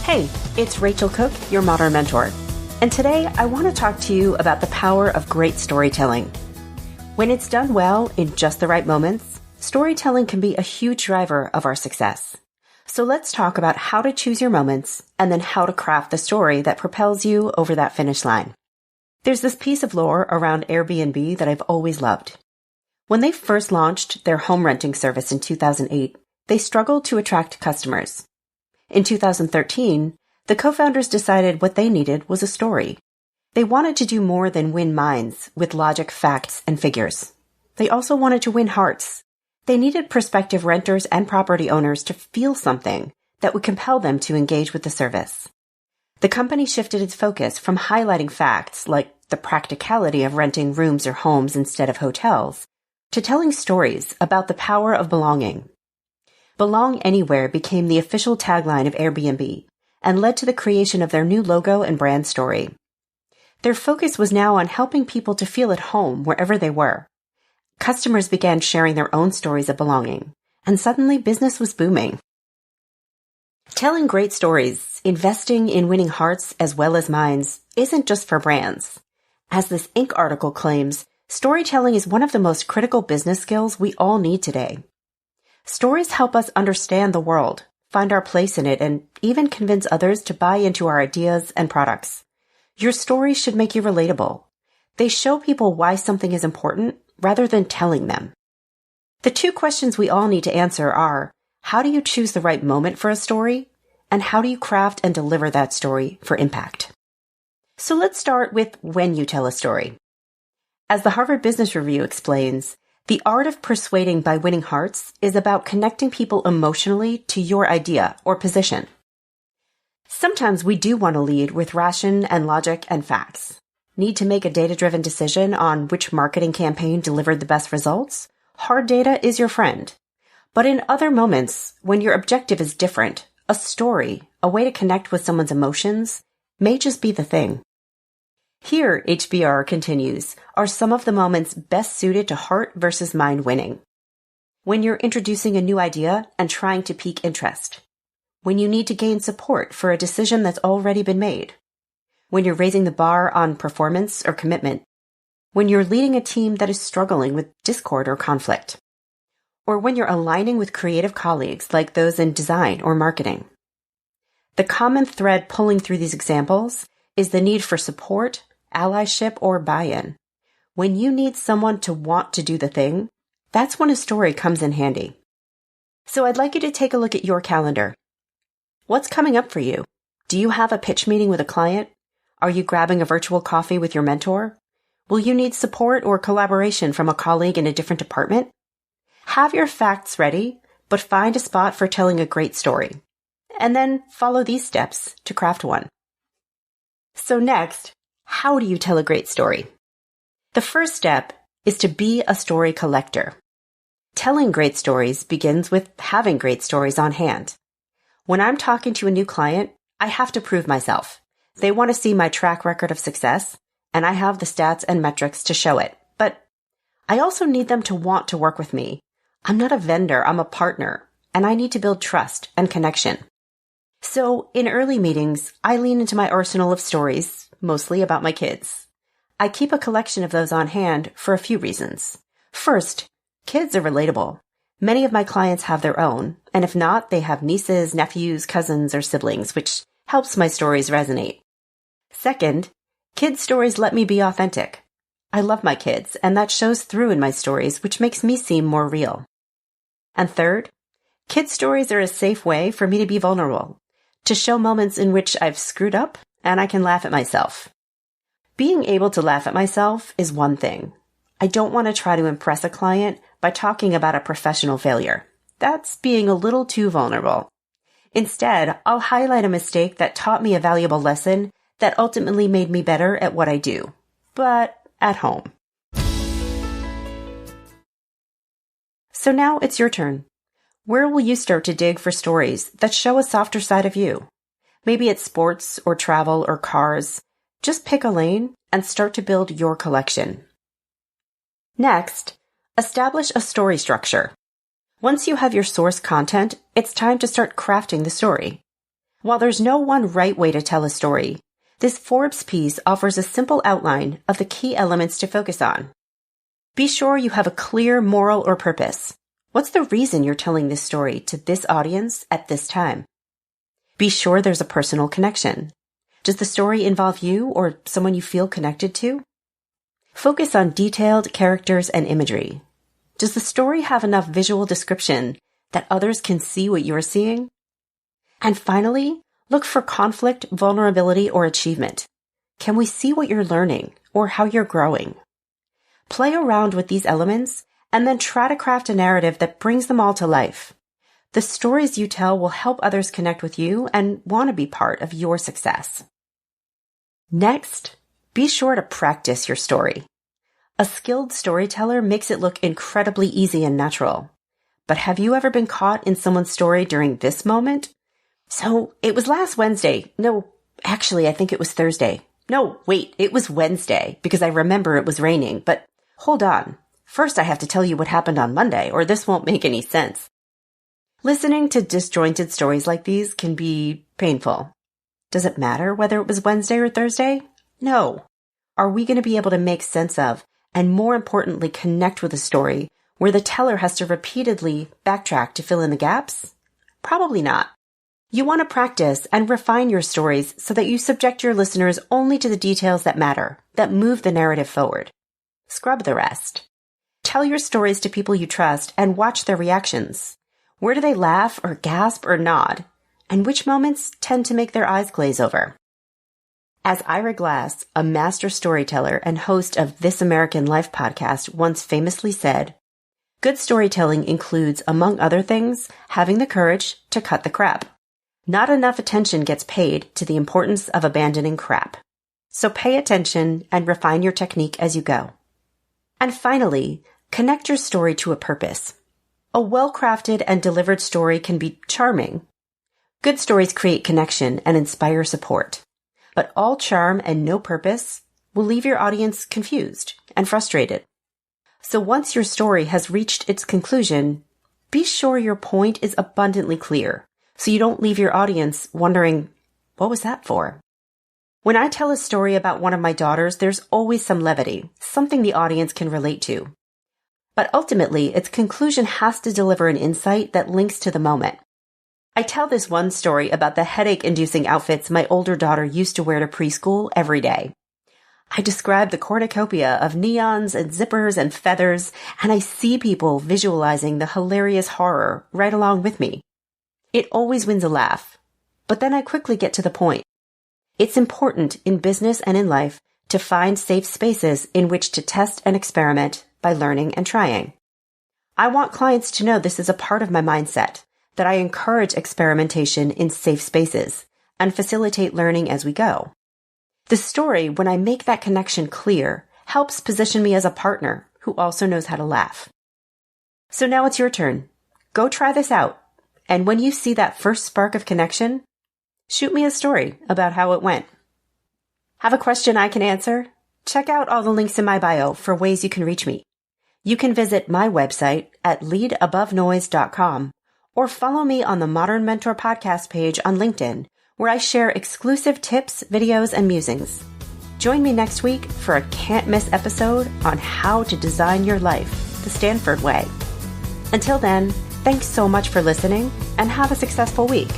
Hey, it's Rachel Cooke, your modern mentor. And today I want to talk to you about the power of great storytelling. When it's done well in just the right moments, storytelling can be a huge driver of our success. So let's talk about how to choose your moments and then how to craft the story that propels you over that finish line. There's this piece of lore around Airbnb that I've always loved. When they first launched their home renting service in 2008, they struggled to attract customers. In 2013, the co-founders decided what they needed was a story. They wanted to do more than win minds with logic, facts, and figures. They also wanted to win hearts. They needed prospective renters and property owners to feel something that would compel them to engage with the service. The company shifted its focus from highlighting facts like the practicality of renting rooms or homes instead of hotels to telling stories about the power of belonging. Belong Anywhere became the official tagline of Airbnb and led to the creation of their new logo and brand story. Their focus was now on helping people to feel at home wherever they were. Customers began sharing their own stories of belonging, and suddenly business was booming. Telling great stories, investing in winning hearts as well as minds, isn't just for brands. As this Inc. article claims, storytelling is one of the most critical business skills we all need today. Stories help us understand the world, find our place in it, and even convince others to buy into our ideas and products. Your stories should make you relatable. They show people why something is important rather than telling them. The two questions we all need to answer are, how do you choose the right moment for a story? And how do you craft and deliver that story for impact? So let's start with when you tell a story. As the Harvard Business Review explains, the art of persuading by winning hearts is about connecting people emotionally to your idea or position. Sometimes we do want to lead with ration and logic and facts. Need to make a data-driven decision on which marketing campaign delivered the best results? Hard data is your friend. But in other moments, when your objective is different, a story, a way to connect with someone's emotions, may just be the thing. Here, HBR continues, are some of the moments best suited to heart versus mind winning. When you're introducing a new idea and trying to pique interest. When you need to gain support for a decision that's already been made. When you're raising the bar on performance or commitment. When you're leading a team that is struggling with discord or conflict. Or when you're aligning with creative colleagues like those in design or marketing. The common thread pulling through these examples is the need for support, allyship, or buy-in. When you need someone to want to do the thing, that's when a story comes in handy. So I'd like you to take a look at your calendar. What's coming up for you? Do you have a pitch meeting with a client? Are you grabbing a virtual coffee with your mentor? Will you need support or collaboration from a colleague in a different department? Have your facts ready, but find a spot for telling a great story. And then follow these steps to craft one. So next, how do you tell a great story? The first step is to be a story collector. Telling great stories begins with having great stories on hand. When I'm talking to a new client, I have to prove myself. They want to see my track record of success, and I have the stats and metrics to show it. But I also need them to want to work with me. I'm not a vendor, I'm a partner, and I need to build trust and connection. So in early meetings, I lean into my arsenal of stories, mostly about my kids. I keep a collection of those on hand for a few reasons. First, kids are relatable. Many of my clients have their own, and if not, they have nieces, nephews, cousins, or siblings, which helps my stories resonate. Second, kids' stories let me be authentic. I love my kids, and that shows through in my stories, which makes me seem more real. And third, kids' stories are a safe way for me to be vulnerable, to show moments in which I've screwed up and I can laugh at myself. Being able to laugh at myself is one thing. I don't want to try to impress a client by talking about a professional failure. That's being a little too vulnerable. Instead, I'll highlight a mistake that taught me a valuable lesson that ultimately made me better at what I do, but at home. So now it's your turn. Where will you start to dig for stories that show a softer side of you? Maybe it's sports or travel or cars. Just pick a lane and start to build your collection. Next, establish a story structure. Once you have your source content, it's time to start crafting the story. While there's no one right way to tell a story, this Forbes piece offers a simple outline of the key elements to focus on. Be sure you have a clear moral or purpose. What's the reason you're telling this story to this audience at this time? Be sure there's a personal connection. Does the story involve you or someone you feel connected to? Focus on detailed characters and imagery. Does the story have enough visual description that others can see what you're seeing? And finally, look for conflict, vulnerability, or achievement. Can we see what you're learning or how you're growing? Play around with these elements and then try to craft a narrative that brings them all to life. The stories you tell will help others connect with you and want to be part of your success. Next, be sure to practice your story. A skilled storyteller makes it look incredibly easy and natural. But have you ever been caught in someone's story during this moment? So it was last Wednesday. No, actually, I think it was Thursday. No, wait, it was Wednesday because I remember it was raining. But hold on. First, I have to tell you what happened on Monday or this won't make any sense. Listening to disjointed stories like these can be painful. Does it matter whether it was Wednesday or Thursday? No. Are we going to be able to make sense of and more importantly connect with a story where the teller has to repeatedly backtrack to fill in the gaps? Probably not. You want to practice and refine your stories so that you subject your listeners only to the details that matter, that move the narrative forward. Scrub the rest. Tell your stories to people you trust and watch their reactions. Where do they laugh or gasp or nod? And which moments tend to make their eyes glaze over? As Ira Glass, a master storyteller and host of This American Life podcast, once famously said, good storytelling includes, among other things, having the courage to cut the crap. Not enough attention gets paid to the importance of abandoning crap. So pay attention and refine your technique as you go. And finally, connect your story to a purpose. A well-crafted and delivered story can be charming. Good stories create connection and inspire support. But all charm and no purpose will leave your audience confused and frustrated. So once your story has reached its conclusion, be sure your point is abundantly clear so you don't leave your audience wondering, what was that for? When I tell a story about one of my daughters, there's always some levity, something the audience can relate to. But ultimately, its conclusion has to deliver an insight that links to the moment. I tell this one story about the headache-inducing outfits my older daughter used to wear to preschool every day. I describe the cornucopia of neons and zippers and feathers, and I see people visualizing the hilarious horror right along with me. It always wins a laugh, but then I quickly get to the point. It's important in business and in life to find safe spaces in which to test and experiment by learning and trying. I want clients to know this is a part of my mindset, that I encourage experimentation in safe spaces and facilitate learning as we go. The story, when I make that connection clear, helps position me as a partner who also knows how to laugh. So now it's your turn. Go try this out. And when you see that first spark of connection, shoot me a story about how it went. Have a question I can answer? Check out all the links in my bio for ways you can reach me. You can visit my website at leadabovenoise.com or follow me on the Modern Mentor podcast page on LinkedIn, where I share exclusive tips, videos, and musings. Join me next week for a can't-miss episode on how to design your life the Stanford way. Until then, thanks so much for listening and have a successful week.